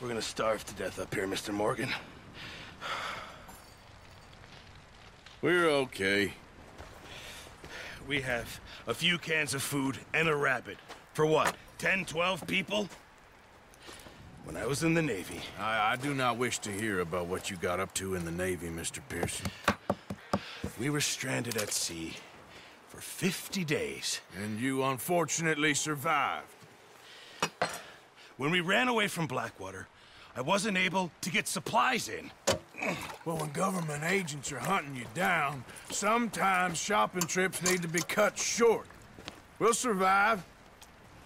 We're gonna starve to death up here, Mr. Morgan. We're okay. We have a few cans of food and a rabbit. For what, 10, 12 people? When I was in the Navy... I do not wish to hear about what you got up to in the Navy, Mr. Pearson. We were stranded at sea for 50 days. And you unfortunately survived. When we ran away from Blackwater, I wasn't able to get supplies in. Well, when government agents are hunting you down, sometimes shopping trips need to be cut short. We'll survive.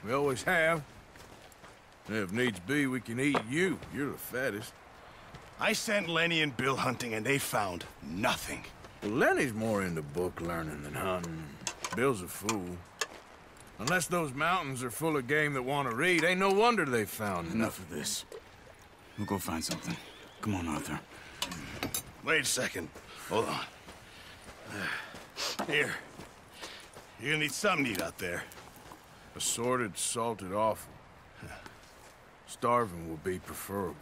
We always have. And if needs be, we can eat you. You're the fattest. I sent Lenny and Bill hunting, and they found nothing. Well, Lenny's more into book learning than hunting. Bill's a fool. Unless those mountains are full of game that want to read, ain't no wonder they found Enough of this. We'll go find something. Come on, Arthur. Wait a second. Hold on. Here. You're gonna need something to eat out there. Assorted, salted offal. Starving will be preferable.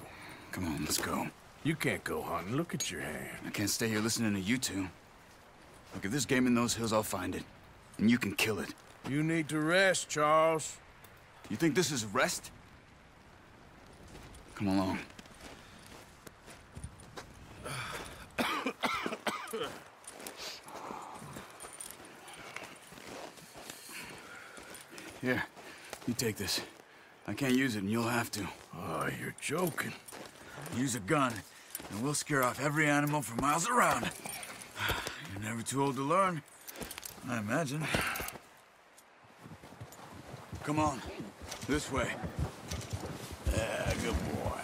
Come on, let's go. You can't go hunting. Look at your hand. I can't stay here listening to you two. Look, if there's game in those hills, I'll find it. And you can kill it. You need to rest, Charles. You think this is rest? Come along. Here, you take this. I can't use it, and you'll have to. Oh, you're joking. Use a gun, and we'll scare off every animal for miles around. You're never too old to learn, I imagine. Come on, this way. Yeah, good boy.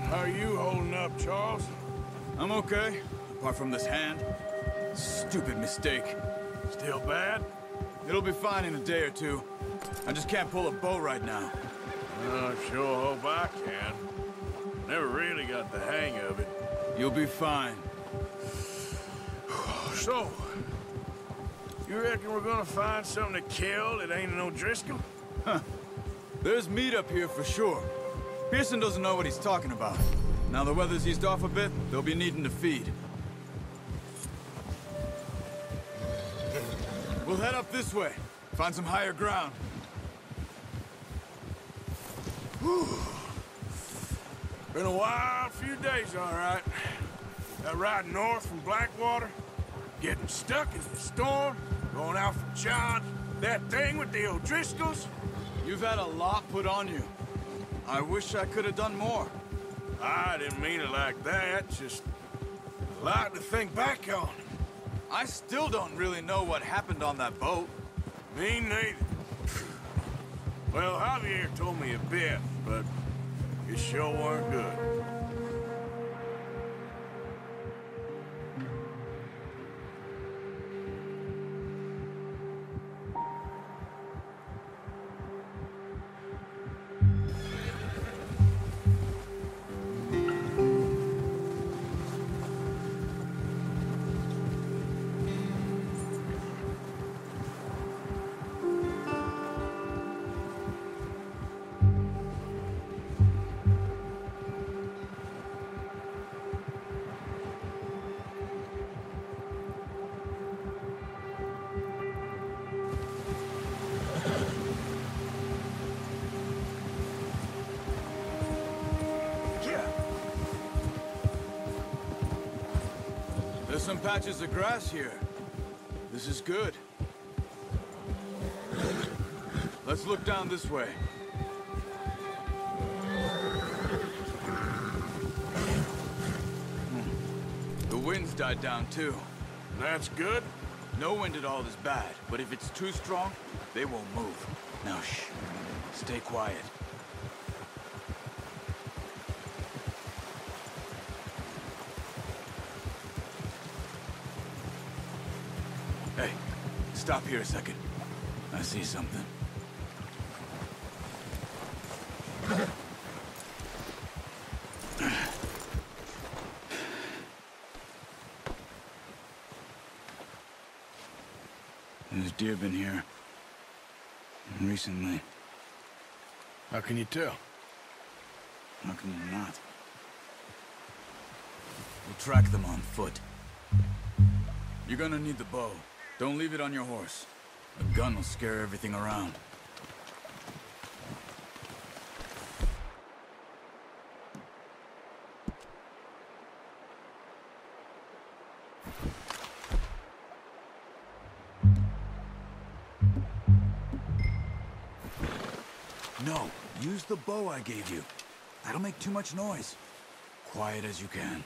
How are you holding up, Charles? I'm okay, apart from this hand. Stupid mistake. Still bad? It'll be fine in a day or two. I just can't pull a bow right now. I sure hope I can. Never really got the hang of it. You'll be fine. So, you reckon we're gonna find something to kill that ain't no Driscoll? Huh. There's meat up here for sure. Pearson doesn't know what he's talking about. Now the weather's eased off a bit, they'll be needing to feed. We'll head up this way. Find some higher ground. Whew. Been a wild few days, all right. That ride north from Blackwater, getting stuck in the storm, going out from John, that thing with the O'Driscolls. You've had a lot put on you. I wish I could have done more. I didn't mean it like that, just a lot to think back on. I still don't really know what happened on that boat. Me neither. Well, Javier told me a bit, but it sure weren't good. There's some patches of grass here. This is good. Let's look down this way. The wind's died down too. That's good. No wind at all is bad, but if it's too strong, they won't move. Now shh. Stay quiet. Hey, stop here a second. I see something. There's deer been here. Recently. How can you tell? How can you not? We'll track them on foot. You're gonna need the bow. Don't leave it on your horse. A gun will scare everything around. No, use the bow I gave you. That'll make too much noise. Quiet as you can.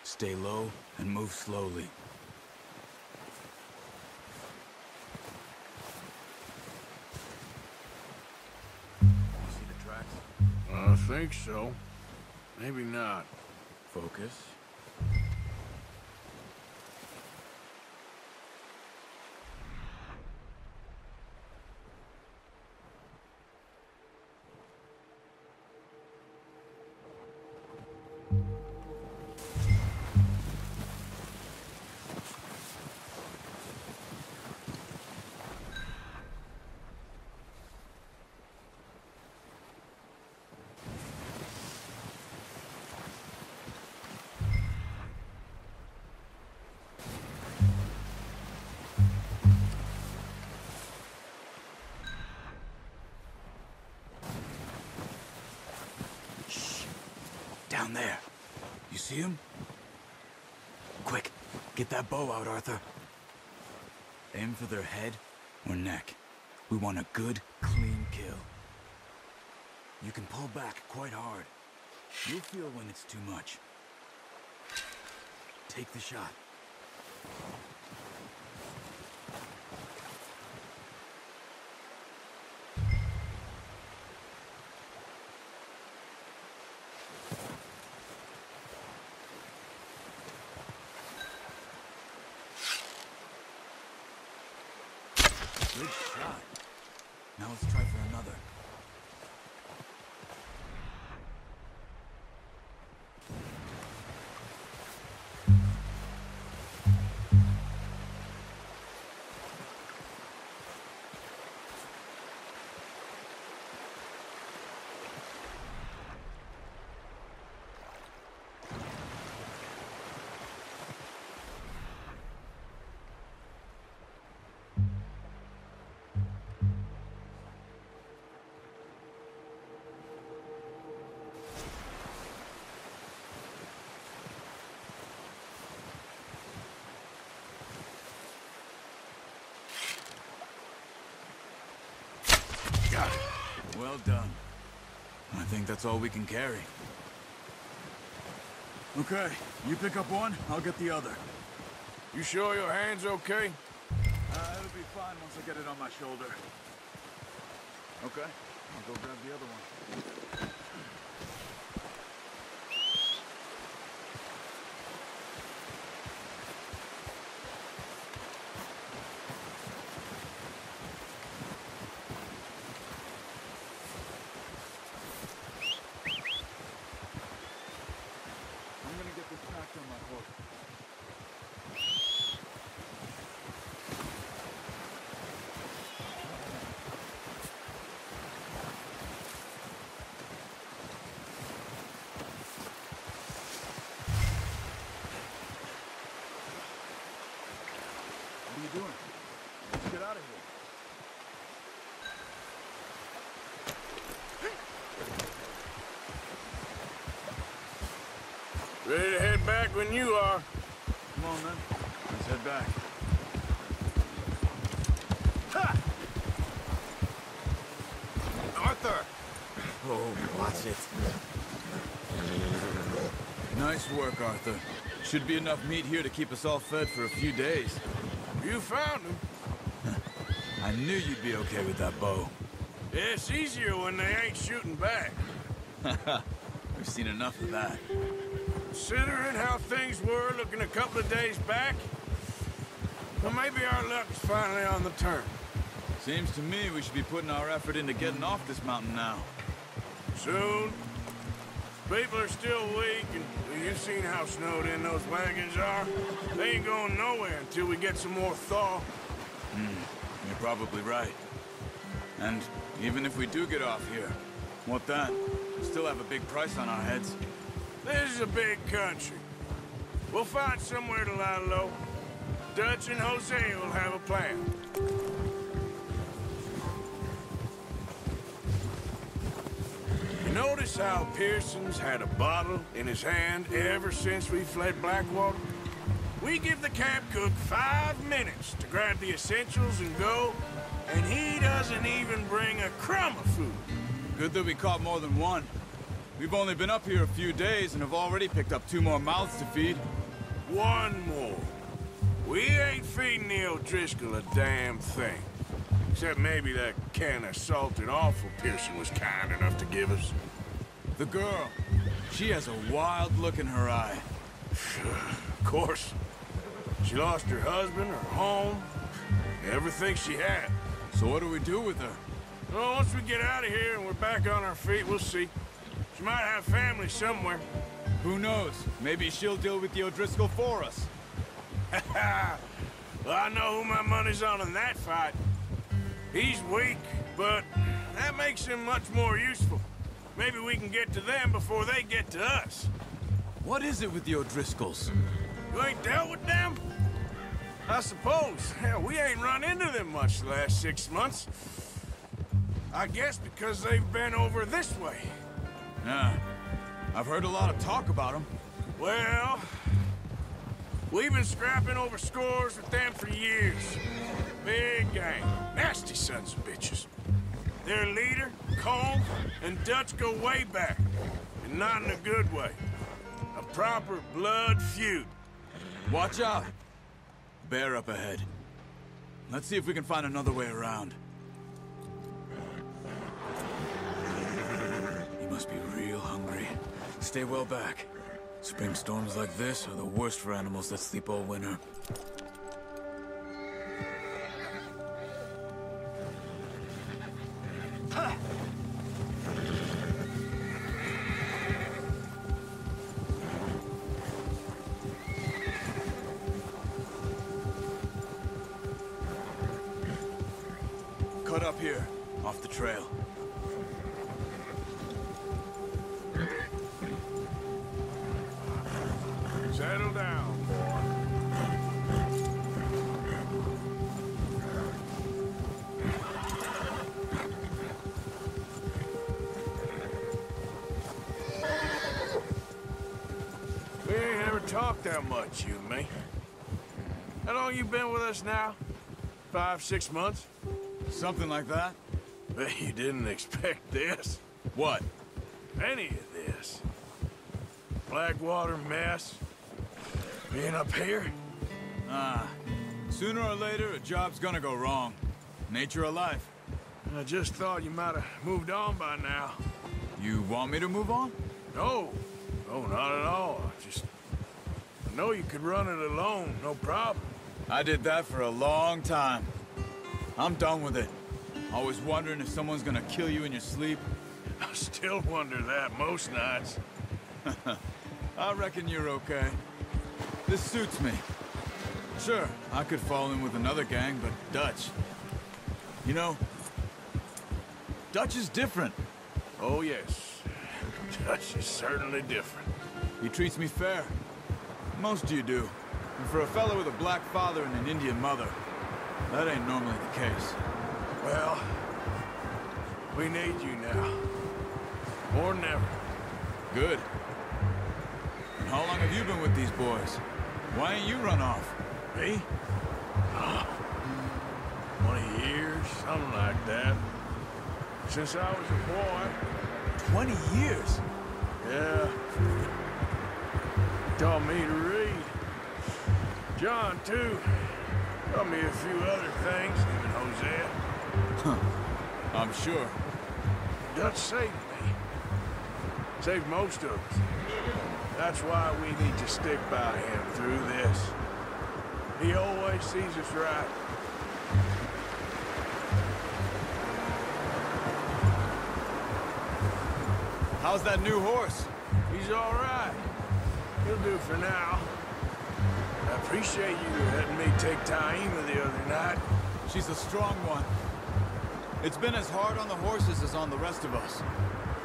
Stay low and move slowly. You see the tracks? I think so. Maybe not. Focus. Down there. You see him? Quick, get that bow out, Arthur. Aim for their head or neck. We want a good, clean kill. You can pull back quite hard. You'll feel when it's too much. Take the shot. Good shot. Now let's try for another. Got it. Well done. I think that's all we can carry. Okay, you pick up one, I'll get the other. You sure your hand's okay? It'll be fine once I get it on my shoulder. Okay, I'll go grab the other one. I'm gonna get this packed on my horse. What are you doing? Let's get out of here. Ready to head back when you are. Come on, then. Let's head back. Ha! Arthur! Oh, watch it. Nice work, Arthur. Should be enough meat here to keep us all fed for a few days. You found him. I knew you'd be okay with that bow. Yeah, it's easier when they ain't shooting back. We've seen enough of that. Considering how things were looking a couple of days back, well, maybe our luck's finally on the turn. Seems to me we should be putting our effort into getting off this mountain now. Soon. People are still weak, and well, you've seen how snowed in those wagons are. They ain't going nowhere until we get some more thaw. You're probably right. And even if we do get off here, what then? We still have a big price on our heads. This is a big country. We'll find somewhere to lie low. Dutch and Jose will have a plan. You notice how Pearson's had a bottle in his hand ever since we fled Blackwater? We give the camp cook 5 minutes to grab the essentials and go, and he doesn't even bring a crumb of food. Good that we caught more than one. We've only been up here a few days and have already picked up 2 more mouths to feed. 1 more. We ain't feeding the O'Driscoll a damn thing. Except maybe that can of salted offal Pearson was kind enough to give us. The girl, she has a wild look in her eye. Of course. She lost her husband, her home, everything she had. So what do we do with her? Well, once we get out of here and we're back on our feet, we'll see. She might have family somewhere. Who knows? Maybe she'll deal with the O'Driscoll for us. Well, I know who my money's on in that fight. He's weak, but that makes him much more useful. Maybe we can get to them before they get to us. What is it with the O'Driscolls? You ain't dealt with them? I suppose. Hell, we ain't run into them much the last 6 months. I guess because they've been over this way. Yeah. I've heard a lot of talk about them. Well, we've been scrapping over scores with them for years. Big gang. Nasty sons of bitches. Their leader, Colm, and Dutch go way back. And not in a good way. A proper blood feud. Watch out. Bear up ahead. Let's see if we can find another way around. He must be real hungry. Stay well back. Spring storms like this are the worst for animals that sleep all winter. Cut up here, off the trail. Settle down, boy. We ain't ever talked that much, you and me. How long you been with us now? 5, 6 months? Something like that? Bet you didn't expect this. What? Any of this. Blackwater mess. Being up here? Sooner or later, a job's gonna go wrong. Nature of life. I just thought you might have moved on by now. You want me to move on? No. No, not at all. I know you could run it alone, no problem. I did that for a long time. I'm done with it. Always wondering if someone's gonna kill you in your sleep. I still wonder that most nights. I reckon you're okay. This suits me. Sure, I could fall in with another gang, but Dutch... You know, Dutch is different. Oh, yes. Dutch is certainly different. He treats me fair. Most of you do. And for a fella with a black father and an Indian mother, that ain't normally the case. Well, we need you now. More than ever. Good. And how long have you been with these boys? Why ain't you run off? Me? 20 years, something like that. Since I was a boy. 20 years? Yeah. Taught me to read. John, too. Taught me a few other things, even Hosea. Huh. I'm sure. Dutch saved me. Saved most of us. That's why we need to stick by him through this. He always sees us right. How's that new horse? He's all right. He'll do for now. I appreciate you letting me take Taima the other night. She's a strong one. It's been as hard on the horses as on the rest of us.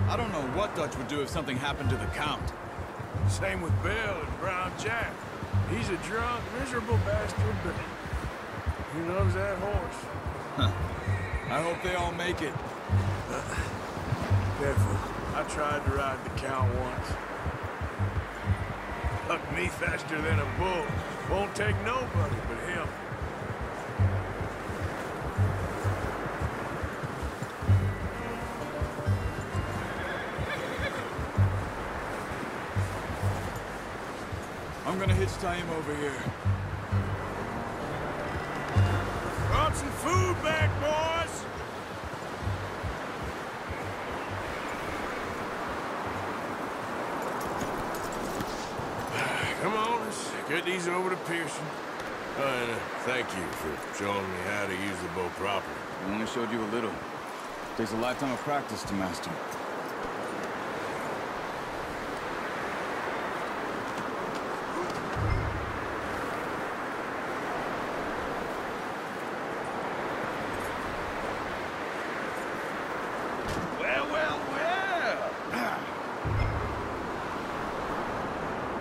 I don't know what Dutch would do if something happened to the Count. Same with Bill and Brown Jack. He's a drunk, miserable bastard, but he loves that horse. Huh. I hope they all make it. Careful. I tried to ride the Count once. Hucked me faster than a bull. Won't take nobody but him. I'm gonna hitch tie him over here. Brought some food back, boys! Come on, let's get these over to Pearson. And thank you for showing me how to use the bow properly. I only showed you a little. Takes a lifetime of practice to master.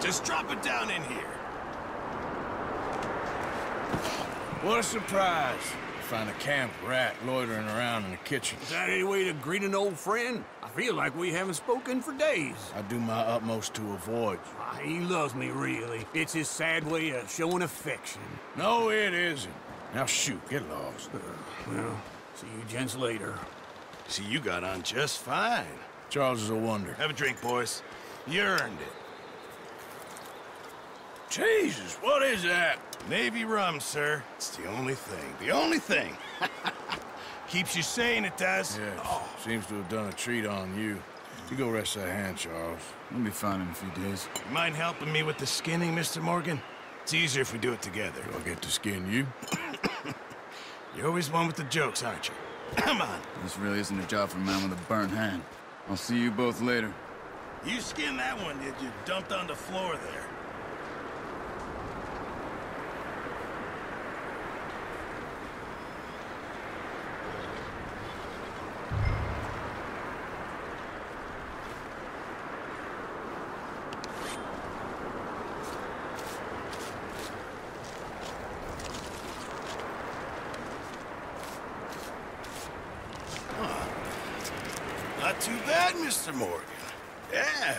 Just drop it down in here. What a surprise. Find a camp rat loitering around in the kitchen. Is that any way to greet an old friend? I feel like we haven't spoken for days. I do my utmost to avoid you. He loves me, really. It's his sad way of showing affection. No, it isn't. Now shoot, get lost. Well, see you gents later. See, you got on just fine. Charles is a wonder. Have a drink, boys. You earned it. Jesus, what is that? Navy rum, sir. It's the only thing. The only thing. Keeps you sane, it does. Yes, seems to have done a treat on you. You go rest that hand, Charles. We'll be fine in a few days. You mind helping me with the skinning, Mr. Morgan? It's easier if we do it together. Do I get to skin you? You're always one with the jokes, aren't you? Come on. This really isn't a job for a man with a burnt hand. I'll see you both later. You skinned that one, did you? Dumped on the floor there. Not too bad, Mr. Morgan. Yeah.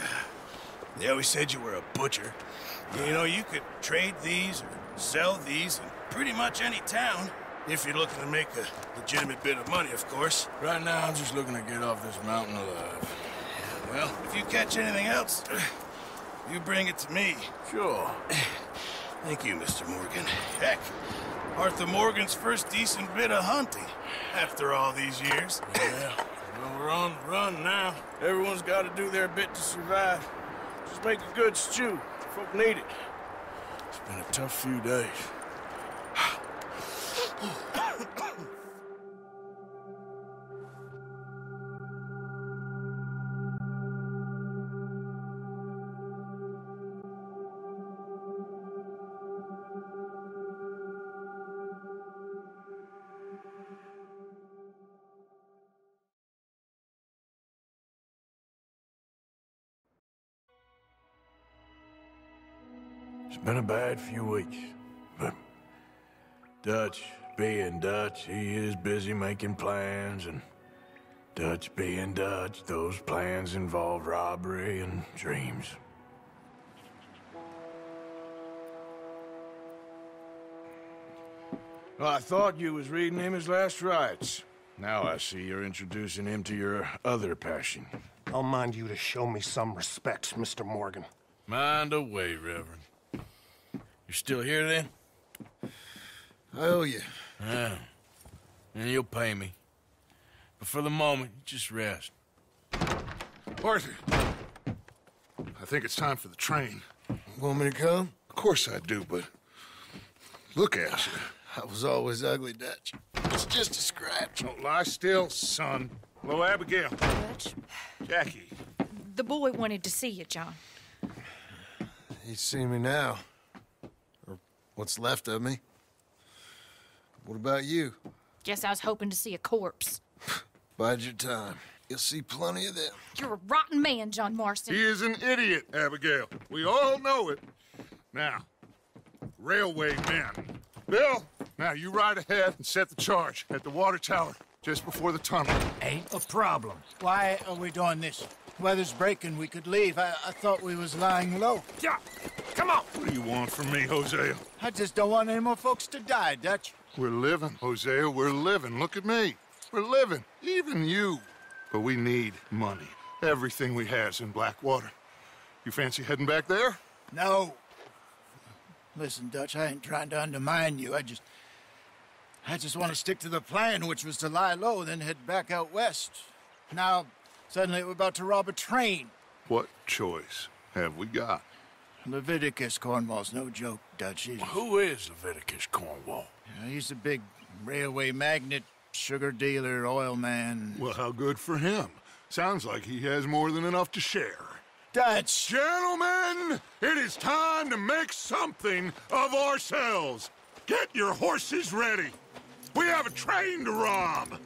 They always said you were a butcher. You know, you could trade these or sell these in pretty much any town. If you're looking to make a legitimate bit of money, of course. Right now, I'm just looking to get off this mountain alive. Well, if you catch anything else, you bring it to me. Sure. Thank you, Mr. Morgan. Heck, Arthur Morgan's first decent bit of hunting after all these years. Yeah. Well, we're on the run now. Everyone's got to do their bit to survive. Just make a good stew. Folk need it. It's been a tough few days. It's been a bad few weeks, but Dutch being Dutch, he is busy making plans, and Dutch being Dutch, those plans involve robbery and dreams. Well, I thought you was reading him his last rites. Now I see you're introducing him to your other passion. I'll mind you to show me some respect, Mr. Morgan. Mind away, Reverend. You still here, then? I owe you. Yeah. And you'll pay me. But for the moment, just rest. Arthur, I think it's time for the train. Want me to come? Of course I do, but look at you. I was always ugly, Dutch. It's just a scratch. Don't lie still, son. Hello, Abigail. Dutch, Jackie. the boy wanted to see you, John. He's seen me now. Or what's left of me. What about you? Guess I was hoping to see a corpse. Bide your time. You'll see plenty of them. You're a rotten man, John Marston. He is an idiot, Abigail. We all know it. Now, railway men. Bill, now you ride ahead and set the charge at the water tower just before the tunnel. Ain't a problem. Why are we doing this? Weather's breaking. We could leave. I thought we was lying low. Yeah, come on. What do you want from me, Hosea? I just don't want any more folks to die, Dutch. We're living, Hosea. We're living. Look at me. We're living. Even you. But we need money. Everything we has in Blackwater. You fancy heading back there? No. Listen, Dutch, I ain't trying to undermine you. I just want to stick to the plan, which was to lie low, then head back out west. Now, suddenly we're about to rob a train. What choice have we got? Leviticus Cornwall's no joke, Dutch. Who is Leviticus Cornwall? He's a big railway magnate, sugar dealer, oil man. Well, how good for him. Sounds like he has more than enough to share. Dutch! Gentlemen, it is time to make something of ourselves. Get your horses ready. We have a train to rob.